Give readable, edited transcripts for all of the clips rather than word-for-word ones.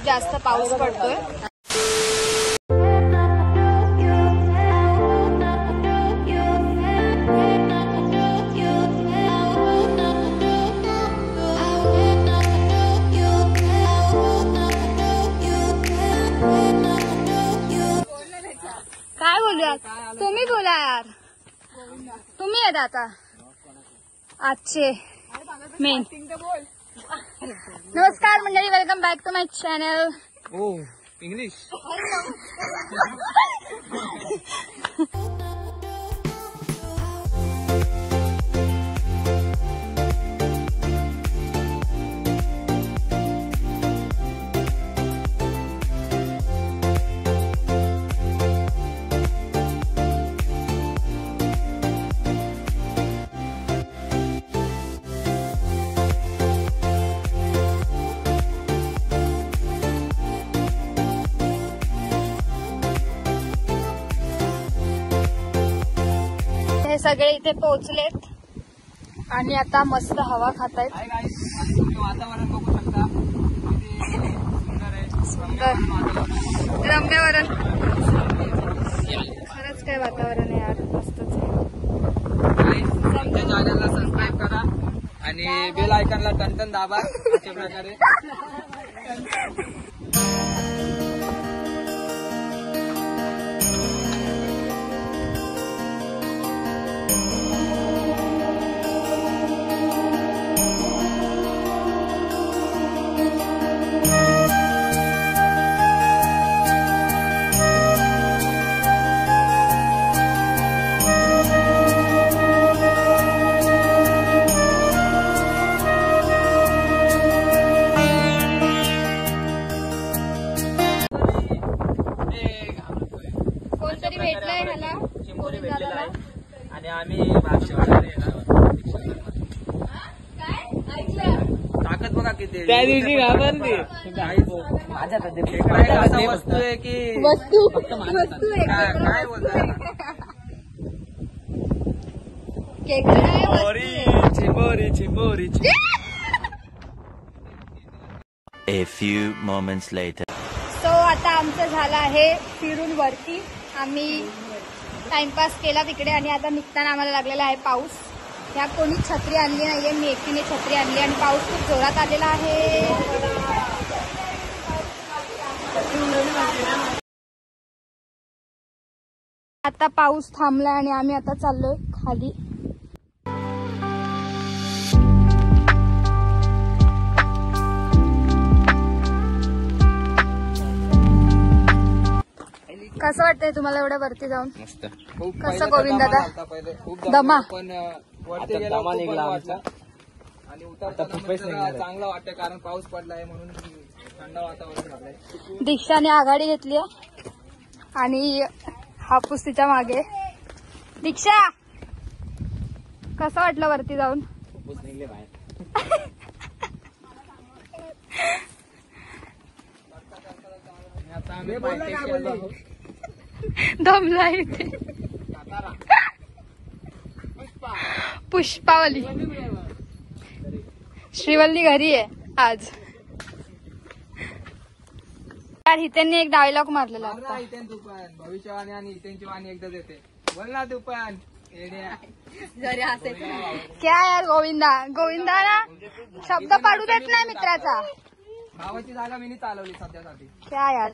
जास्त पाऊस पडतोय. काय बोलूया, तुम्ही बोला यार, तुम्ही येत आता आजचे मेन. नमस्कार मंडळी, welcome back to my channel. ओ इंग्लिश. सगळे इथे पोहोचलेत आणि आता मस्त हवा खातायत. वातावरण बघू शकता, सुंदर रम्य वातावरण. खरंच काय वातावरण आहे यार, मस्तच आहे. आमच्या चॅनलला सबस्क्राईब करा आणि बेल आयकॉनला टनटन दाबा. अशा प्रकारे भेटलाय ह्याला चिंबोरी भेटलेला आहे आणि आम्ही भागशेवाडी ताकद बघा किती. त्या दिवशी घाबरली माझ्याकडे असा वस्तू आहे की वस्तू काय बोलतात चिंबोरी चिंबोरी. A few moments later. So आता आमचं झालं आहे फिरून वरती. आम्ही टाइमपास केला तिकडे आणि आता निघताना आम्हाला लागलेला आहे पाऊस. ह्या कोणी छत्री आणली नाहीये, मी एकटीने छत्री आणली आणि पाऊस खूप जोरात आलेला आहे. आता पाऊस थांबलाय आणि आम्ही आता चाललोय खाली. कसं वाटतंय तुम्हाला एवढ्या वरती जाऊन? मस्त. कसं गोविंद दादा? दमा पण वरती गेला आणि उतरताना चांगला वाटतं कारण पाऊस पडलाय म्हणून थंड वातावरण झालंय. दीक्षाने आघाडी घेतली आणि हापूस तिच्या मागे. दीक्षा कसं वाटलं वरती जाऊन? हापूस निघले बाहेर. आता आम्ही पायथ्याशी आलो आहोत. दमला इथे. पुष्पावली श्रीवल्ली घरी आहे आज. यार हितेंनी एक डायलॉग मारलेला होता. हितेन तुपण भविष्यवाणी आणि हितेंची वाणी एकदाच येते. बोल ना तुपण. क्या यार गोविंदा, गोविंदा ना शब्द पाडू देत नाही मित्राचा. भावाची जागा मी चालवली सध्यासाठी. क्या यार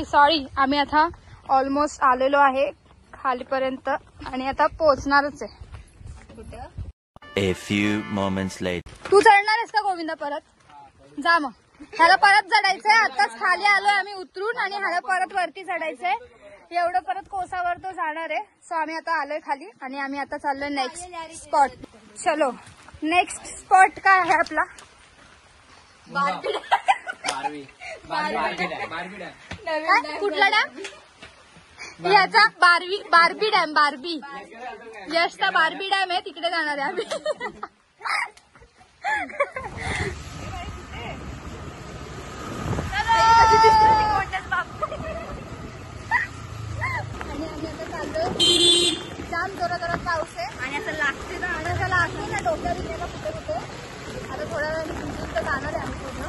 सॉरी. आम्ही आता ऑलमोस्ट आलेलो आहे खालीपर्यंत आणि आता पोहोचणारच आहे. A few moments later. तू चढणार आहेस का गोविंदा परत? जा मग. ह्याला परत चढायचंय. आताच खाली आलोय आम्ही उतरून आणि ह्याला परत वरती चढायचंय. एवढं परत कोसावर तो जाणार आहे. सो आम्ही आता आलोय खाली आणि आम्ही आता चाललोय नेक्स्ट स्पॉट. चलो नेक्स्ट स्पॉट काय आहे आपला? कुठला डॅम? याचा बार्बी डॅम. बार्बी यशचा बार्बी डॅम आहे, तिकडे जाणार आहे आम्ही. आणि आम्ही आता चाललोय. जाम जोरात पाऊस आहे आणि असं लागते ना, आणि असं लागते ना डोक्यात गेला कुठे कुठे. आता थोड्या वेळाने जाणार आहे आम्ही पूर्ण.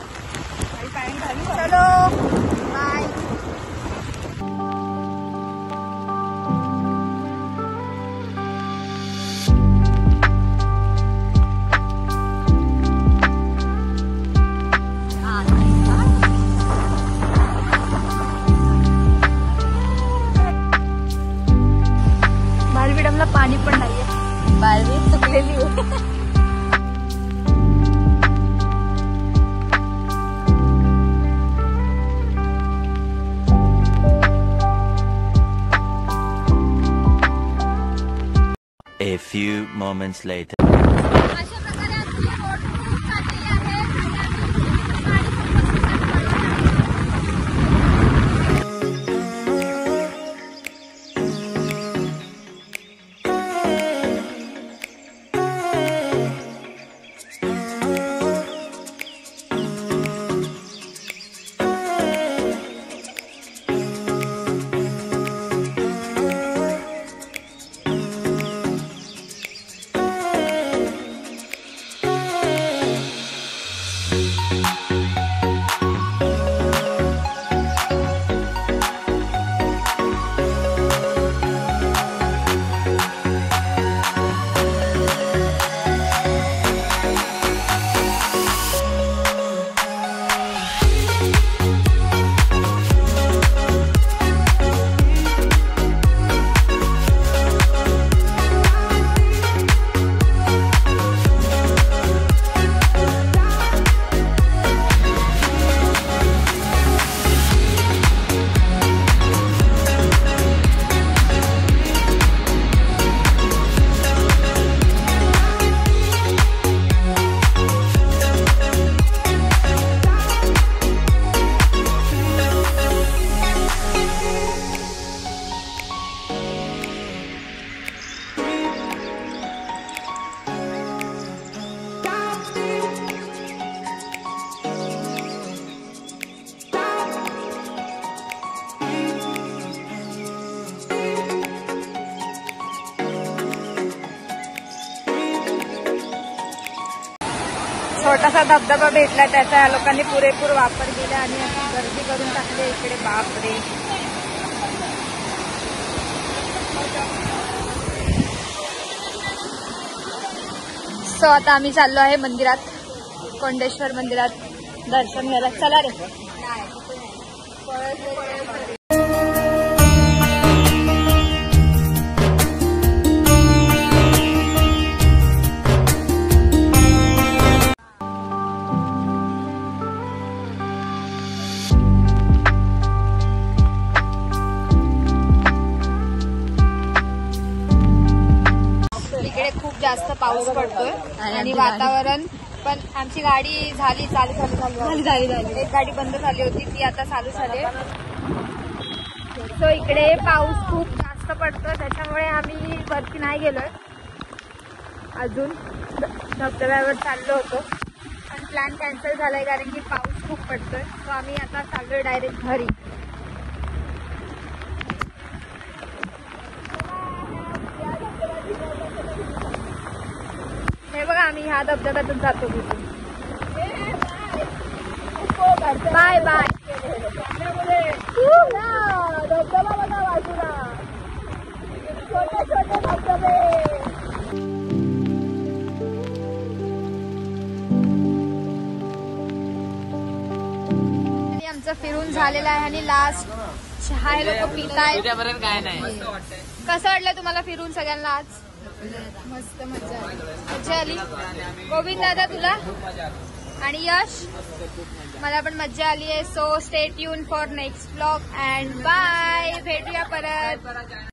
पाणी पण नाहीये, बारवी सुकलेली आहे. A few moments later. अशा प्रकारे आमची बोट काढलेली आहे आणि आम्ही गाडी छोटासा धबधबा भेटला, त्याचा या लोकांनी पुरेपूर वापर केला आणि गर्दी करून टाकली इकडे. बापरे. सो आता आम्ही चाललो आहे मंदिरात, कोंडेश्वर मंदिरात दर्शन घ्यायला. चला रे. इकडे खूप जास्त पाऊस पडतोय आणि वातावरण पण. आमची गाडी झाली झाली एक गाडी बंद झाली होती, ती आता चालू झाली. सो इकडे पाऊस खूप जास्त पडतोय, त्याच्यामुळे आम्ही वरती नाही गेलोय अजून. धबधब्यावर चाललो होतो पण प्लॅन कॅन्सल झालाय कारण की पाऊस खूप पडतोय. सो आम्ही आता चाललोय डायरेक्ट घरी. हे बघा आम्ही ह्या धबधब्यातून जातो तिथून. Bye bye. धबधबा बघा बाजूला, छोटे छोटे धबधबे. आमचं फिरून झालेलं आहे आणि लास्ट चहा हे लोक पिताय. काय नाही. कसं वाटलं तुम्हाला फिरून सगळ्यांना आज? मस्त मजा आली. गोविंद दादा तुला आणि यश? मला पण मजा आली आहे. So stay tune for next vlog and bye. भेटूया परत.